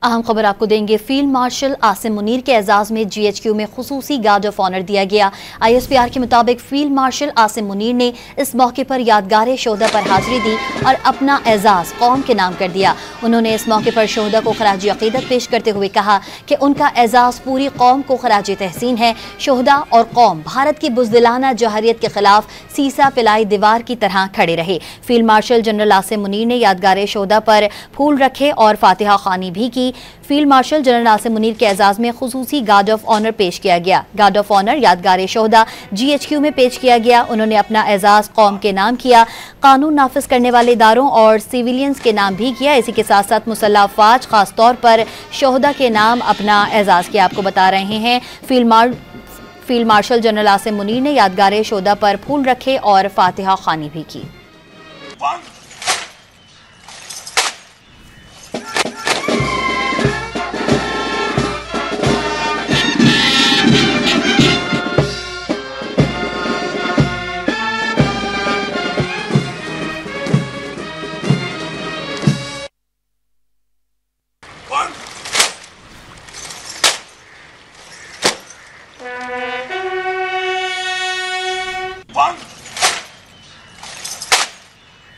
अहम खबर आपको देंगे। फील्ड मार्शल आसिम मुनीर के एजाज में GHQ में खुसूसी गार्ड ऑफ ऑनर दिया गया। ISPR के मुताबिक फील्ड मार्शल आसिम मुनीर ने इस मौके पर यादगार शोहदा पर हाजिरी दी और अपना एजाज कौम के नाम कर दिया। उन्होंने इस मौके पर शोहदा को खराज अकीदत पेश करते हुए कहा कि उनका एजाज पूरी कौम को खराज तहसीन है। शोहदा और कौम भारत की बुज़दिलाना जौहरियत के खिलाफ सीसा पिलाई दीवार की तरह खड़े रहे। Field marshal general Asim Munir ने यादगार शोहदा पर फूल रखे और फातिहा खानी भी की। Field marshal general Asim Munir के एजाज में खुसूसी गार्ड ऑफ ऑनर पेश किया गया। गार्ड ऑफ ऑनर यादगार शोहदा GHQ में पेश किया गया। उन्होंने अपना एजाज कौम के नाम किया, कानून नाफिज करने वाले इदारों और सिविलियंस के नाम भी किया। इसी के साथ साथ मुसल्लह अफवाज खास तौर पर शोहदा के नाम अपना एजाज किया। आपको बता रहे हैं field marshal general Asim Munir ने यादगार शोहदा पर फूल रखे और फातिहा खानी भी की।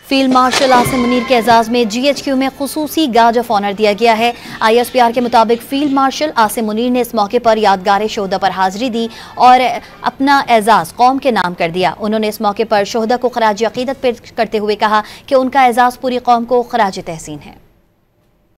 फील्ड मार्शल आसिम मुनीर के एजाज में GHQ में खुसूसी गार्ड ऑफ ऑनर दिया गया है। ISPR के मुताबिक फील्ड मार्शल आसिम मुनीर ने इस मौके पर यादगार शोहदा पर हाजिरी दी और अपना एजाज कौम के नाम कर दिया। उन्होंने इस मौके पर शोहदा को खराज अकीदत पेश करते हुए कहा कि उनका एजाज पूरी कौम को खराज तहसीन है।